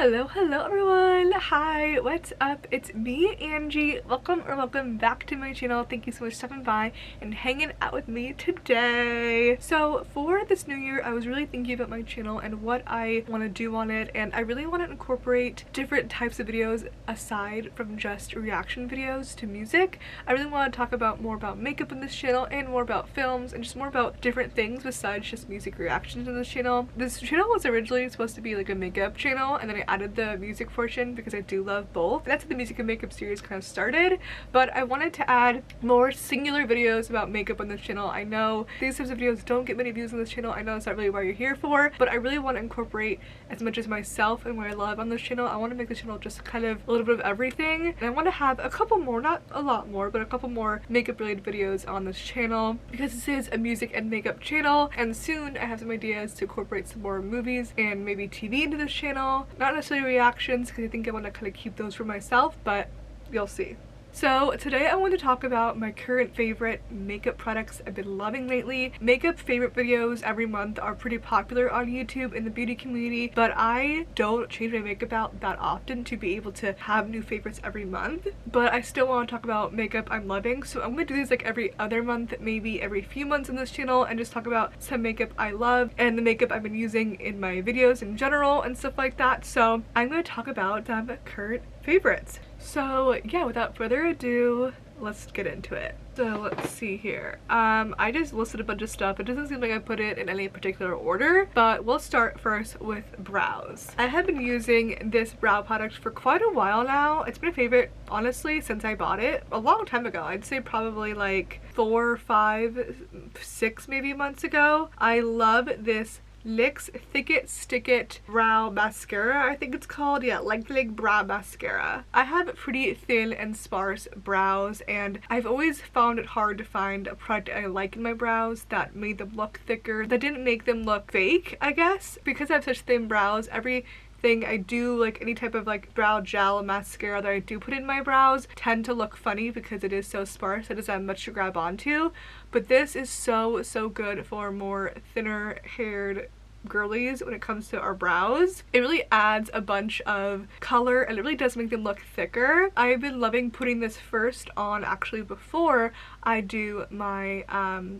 Hello everyone. Hi, what's up? It's me, Angie. Welcome back to my channel. Thank you so much for stopping by and hanging out with me today. So for this new year, I was really thinking about my channel and what I want to do on it, and I really want to incorporate different types of videos aside from just reaction videos to music. I really want to talk more about makeup on this channel and more about films and just more about different things besides just music reactions on this channel. This channel was originally supposed to be like a makeup channel, and then I added the music portion because I do love both. That's how the music and makeup series kind of started, but I wanted to add more singular videos about makeup on this channel. I know these types of videos don't get many views on this channel. I know it's not really what you're here for, but I really want to incorporate as much as myself and what I love on this channel. I want to make the channel just kind of a little bit of everything, and I want to have a couple more, not a lot more, but a couple more makeup related videos on this channel because this is a music and makeup channel, and soon I have some ideas to incorporate some more movies and maybe TV into this channel. Not necessarily reactions because I think I want to kind of keep those for myself, but you'll see. So today I want to talk about my current favorite makeup products I've been loving lately. Makeup favorite videos every month are pretty popular on YouTube in the beauty community, but I don't change my makeup out that often to be able to have new favorites every month. But I still want to talk about makeup I'm loving, so I'm going to do these like every other month, maybe every few months on this channel, and just talk about some makeup I love and the makeup I've been using in my videos in general and stuff like that. So I'm going to talk about some current favorites. So yeah, without further ado, let's get into it. So let's see here. I just listed a bunch of stuff. It doesn't seem like I put it in any particular order, but we'll start first with brows. I have been using this brow product for quite a while now. It's been a favorite, honestly, since I bought it a long time ago. I'd say probably like 4, 5, 6 maybe months ago. I love this NYX Thick It Stick It Brow Mascara, I think it's called. Yeah, Lengthening Brow Mascara. I have pretty thin and sparse brows, and I've always found it hard to find a product I like in my brows that made them look thicker, that didn't make them look fake, I guess. Because I have such thin brows, everything I do, like any type of like brow gel mascara that I do put in my brows, tend to look funny because it is so sparse. It doesn't have much to grab onto. But this is so good for more thinner haired girlies when it comes to our brows. It really adds a bunch of color and it really does make them look thicker. I've been loving putting this first on actually before I do my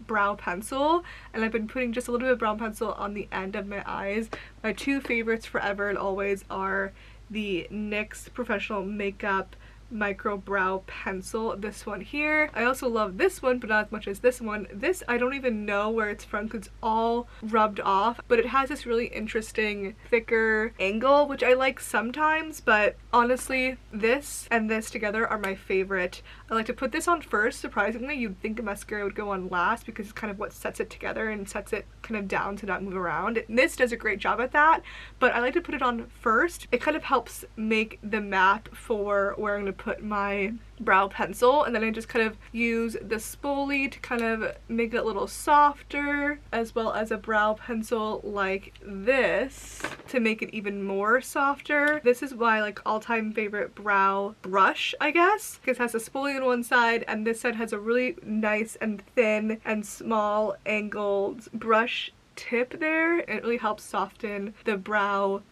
brow pencil, and I've been putting just a little bit of brow pencil on the end of my eyes. My two favorites forever and always are the NYX Professional Makeup Micro Brow Pencil, this one here. I also love this one, but not as much as this one. This, I don't even know where it's from because it's all rubbed off, but it has this really interesting thicker angle, which I like sometimes, but honestly, this and this together are my favorite. I like to put this on first. Surprisingly, you'd think a mascara would go on last because it's kind of what sets it together and sets it kind of down to not move around. And this does a great job at that, but I like to put it on first. It kind of helps make the map for where I'm going to put my brow pencil, and then I just kind of use the spoolie to kind of make it a little softer, as well as a brow pencil like this to make it even more softer. This is my like all-time favorite brow brush, I guess, because it has a spoolie on one side and this side has a really nice and thin and small angled brush tip there, and it really helps soften the brow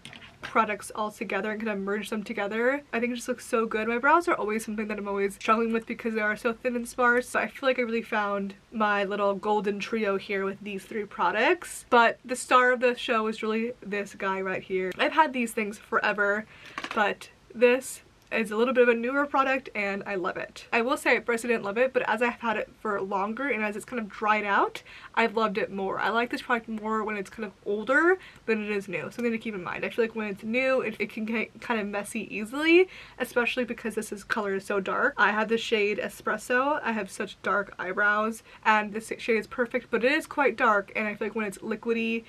products all together and kind of merge them together. I think it just looks so good. My brows are always something that I'm always struggling with because they are so thin and sparse, so I feel like I really found my little golden trio here with these three products. But the star of the show is really this guy right here. I've had these things forever, but this is a little bit of a newer product and I love it. I will say at first I didn't love it, but as I've had it for longer and as it's kind of dried out, I've loved it more. I like this product more when it's kind of older than it is new. Something to keep in mind. I feel like when it's new, it can get kind of messy easily, especially because this color is so dark. I have the shade Espresso. I have such dark eyebrows and this shade is perfect, but it is quite dark, and I feel like when it's liquidy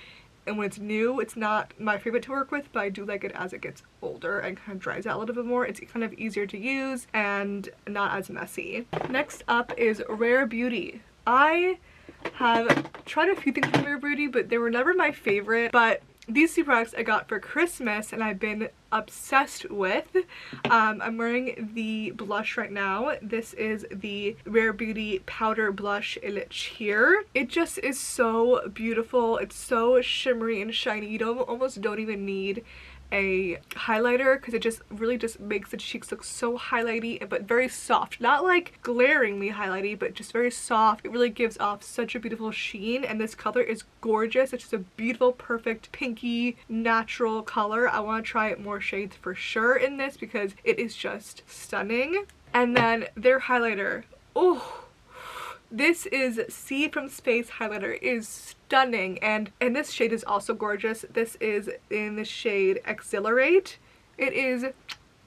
and when it's new, it's not my favorite to work with, but I do like it as it gets older and kind of dries out a little bit more. It's kind of easier to use and not as messy. Next up is Rare Beauty. I have tried a few things from Rare Beauty, but they were never my favorite, but these two products I got for Christmas and I've been obsessed with. I'm wearing the blush right now. This is the Rare Beauty Powder Blush in Cheer. It just is so beautiful. It's so shimmery and shiny. You almost don't even need a highlighter because it just really just makes the cheeks look so highlighty but very soft. Not like glaringly highlighty, but just very soft. It really gives off such a beautiful sheen, and this color is gorgeous. It's just a beautiful, perfect, pinky, natural color. I want to try more shades for sure in this because it is just stunning. And then their highlighter. Oh, this is Sea from Space highlighter. It is stunning, and this shade is also gorgeous. This is in the shade Exhilarate. It is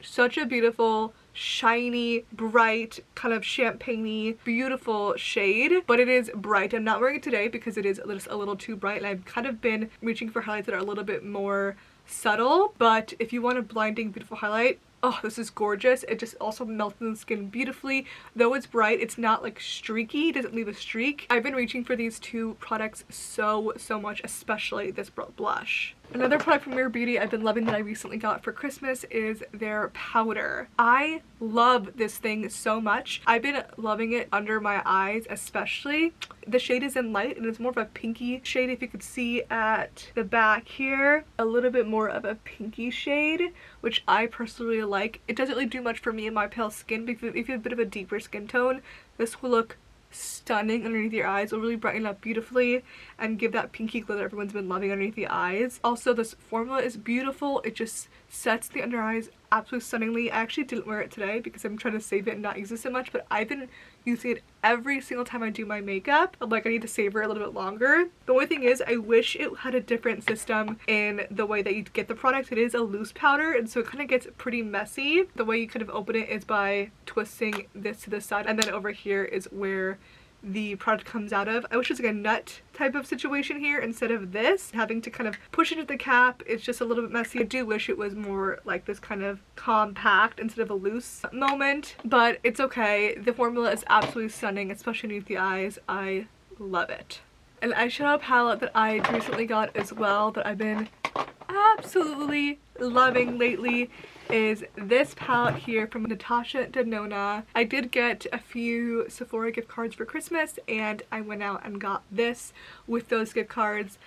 such a beautiful, shiny, bright, kind of champagne-y, beautiful shade, but it is bright. I'm not wearing it today because it is just a little too bright, and I've kind of been reaching for highlights that are a little bit more subtle. But if you want a blinding, beautiful highlight, oh, this is gorgeous. It just also melts in the skin beautifully. Though it's bright, it's not like streaky. It doesn't leave a streak. I've been reaching for these two products so much, especially this blush. Another product from Rare Beauty I've been loving that I recently got for Christmas is their powder. I love this thing so much. I've been loving it under my eyes especially. The shade is in light and it's more of a pinky shade. If you could see at the back here, a little bit more of a pinky shade, which I personally really like. It doesn't really do much for me and my pale skin, because if you have a bit of a deeper skin tone, this will look stunning underneath your eyes. It'll really brighten up beautifully and give that pinky glow that everyone's been loving underneath the eyes. Also, this formula is beautiful. It just sets the under eyes absolutely stunningly. I actually didn't wear it today because I'm trying to save it and not use it so much, but I've been using it every single time I do my makeup. I'm like, I need to savor it a little bit longer. The only thing is, I wish it had a different system in the way that you get the product. It is a loose powder, and so it kind of gets pretty messy. The way you kind of open it is by twisting this to the side, and then over here is where the product comes out of. I wish it was like a nut type of situation here instead of this, having to kind of push into the cap. It's just a little bit messy. I do wish it was more like this kind of compact instead of a loose moment, but it's okay. The formula is absolutely stunning, especially underneath the eyes. I love it. An eyeshadow palette that I recently got as well that I've been absolutely loving lately is this palette here from Natasha Denona. I did get a few Sephora gift cards for Christmas, and I went out and got this with those gift cards.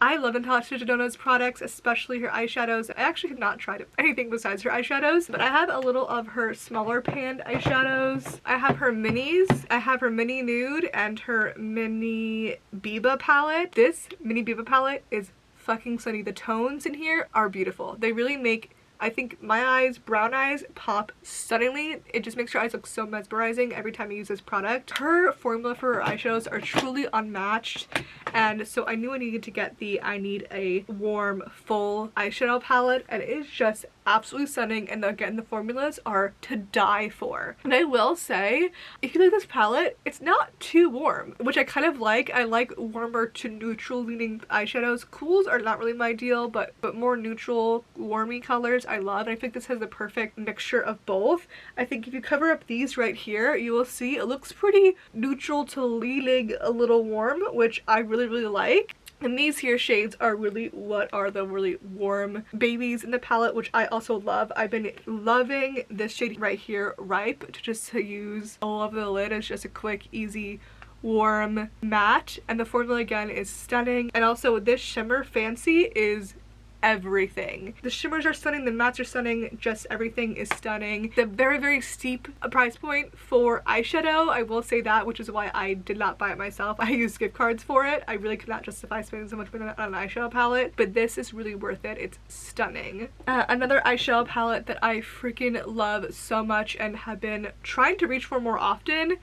I love Natasha Denona's products, especially her eyeshadows. I actually have not tried anything besides her eyeshadows, but I have a little of her smaller panned eyeshadows. I have her minis. I have her mini nude and her mini Biba palette. This mini Biba palette is fucking stunning. The tones in here are beautiful. They really make, I think, my eyes, brown eyes, pop stunningly. It just makes your eyes look so mesmerizing every time you use this product. Her formula for her eyeshadows are truly unmatched, and so I knew I needed to get the I Need a Warm Full eyeshadow palette, and it is just absolutely stunning. And again, the formulas are to die for. And I will say, if you like this palette, it's not too warm, which I kind of like. I like warmer to neutral leaning eyeshadows. Cools are not really my deal, but more neutral, warmy colors I love. And I think this has the perfect mixture of both. I think if you cover up these right here, you will see it looks pretty neutral to leaning a little warm, which I really like. And these here shades are really what are the really warm babies in the palette, which I also love. I've been loving this shade right here, Ripe, to use all over the lid. It's just a quick, easy, warm matte. And the formula again is stunning. And also this shimmer Fancy is everything. The shimmers are stunning, the mattes are stunning, just everything is stunning. The very steep price point for eyeshadow, I will say that, which is why I did not buy it myself. I used gift cards for it. I really could not justify spending so much money on an eyeshadow palette, but this is really worth it. It's stunning. Another eyeshadow palette that I freaking love so much and have been trying to reach for more often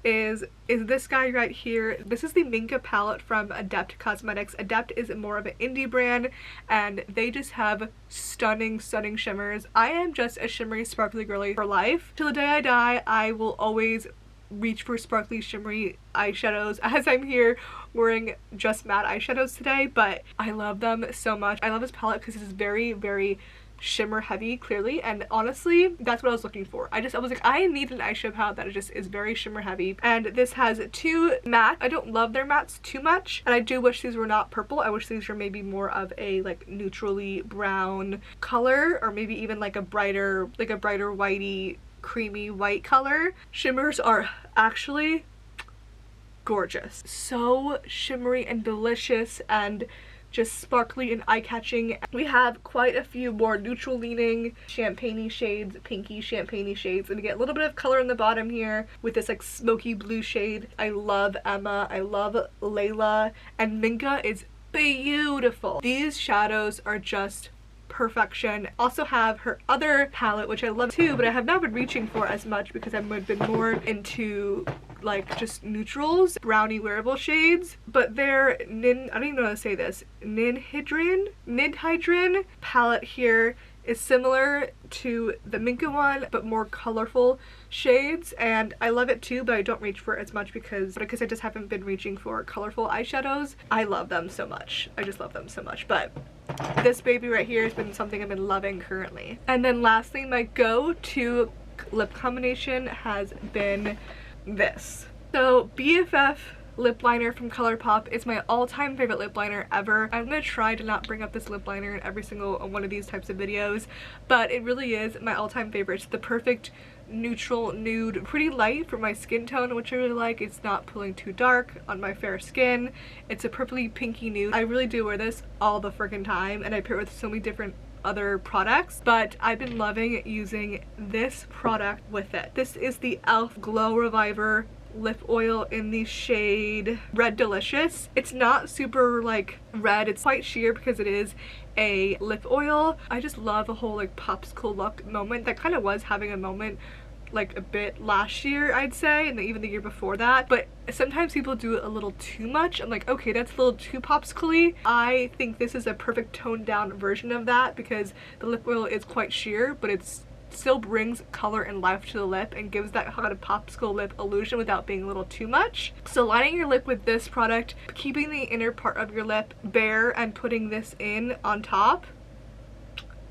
is this guy right here. This is the Minka palette from Adept Cosmetics. Adept is more of an indie brand, and they just have stunning shimmers. I am just a shimmery, sparkly girly for life. Till the day I die, I will always reach for sparkly, shimmery eyeshadows, as I'm here wearing just matte eyeshadows today, but I love them so much. I love this palette because it's very shimmer heavy, clearly, and honestly that's what I was looking for. I was like, I need an eyeshadow palette that just is very shimmer heavy. And this has two matte. I don't love their mattes too much, and I do wish these were not purple. I wish these were maybe more of a like neutrally brown color, or maybe even like a brighter whitey, creamy white color. Shimmers are actually gorgeous, so shimmery and delicious and just sparkly and eye-catching. We have quite a few more neutral leaning champagne-y shades, pinky champagne-y shades, and we get a little bit of color in the bottom here with this like smoky blue shade. I love Emma, I love Layla, and Minka is beautiful. These shadows are just perfection. Also have her other palette, which I love too, but I have not been reaching for as much because I've been more into like just neutrals, brownie wearable shades. But their I don't even know how to say this, Ninhydrin palette here is similar to the Minka one, but more colorful shades, and I love it too, but I don't reach for it as much because I just haven't been reaching for colorful eyeshadows. I love them so much. I just love them so much. But this baby right here has been something I've been loving currently. And then lastly, my go-to lip combination has been this. So BFF lip liner from ColourPop is my all-time favorite lip liner ever. I'm gonna try to not bring up this lip liner in every single one of these types of videos, but it really is my all-time favorite. It's the perfect neutral nude, pretty light for my skin tone, which I really like. It's not pulling too dark on my fair skin. It's a purpley pinky nude. I really do wear this all the freaking time, and I pair it with so many different other products, but I've been loving using this product with it. This is the e.l.f. Glow Reviver lip oil in the shade Red Delicious. It's not super like red, it's quite sheer because it is a lip oil. I just love a whole like popsicle look moment that kind of was having a moment like a bit last year, I'd say, and even the year before that, but sometimes people do it a little too much. I'm like, okay, that's a little too popsicle-y. I think this is a perfect toned down version of that because the lip oil is quite sheer, but it's still brings color and life to the lip and gives that kind of popsicle lip illusion without being a little too much. So lining your lip with this product, keeping the inner part of your lip bare and putting this in on top,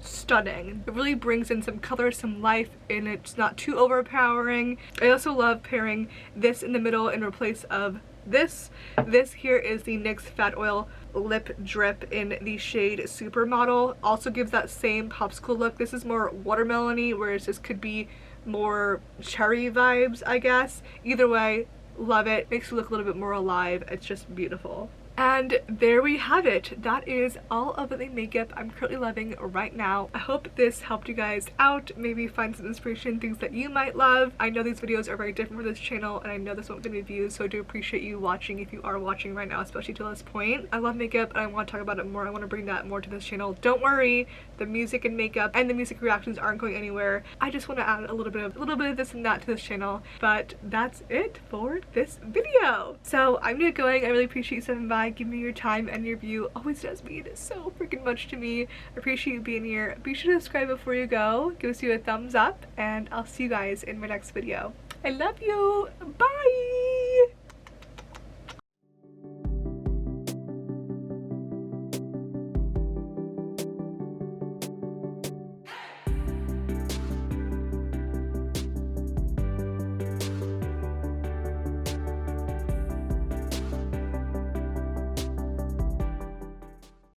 stunning. It really brings in some color, some life, and it's not too overpowering. I also love pairing this in the middle in place of this. This here is the NYX Fat Oil Lip Drip in the shade Supermodel. Also gives that same popsicle look. This is more watermelon-y, whereas this could be more cherry vibes, I guess. Either way, love it. Makes you look a little bit more alive. It's just beautiful. And there we have it. That is all of the makeup I'm currently loving right now. I hope this helped you guys out, maybe find some inspiration, things that you might love. I know these videos are very different for this channel, and I know this won't get me views, so I do appreciate you watching if you are watching right now, especially to this point. I love makeup and I want to talk about it more. I want to bring that more to this channel. Don't worry, the music and makeup and the music reactions aren't going anywhere. I just want to add a little bit of this and that to this channel. But that's it for this video. So I'm gonna get going. I really appreciate you stopping by. Give me your time and your view. Always does mean so freaking much to me. I appreciate you being here. Be sure to subscribe before you go. Give us a thumbs up, and I'll see you guys in my next video. I love you. Bye.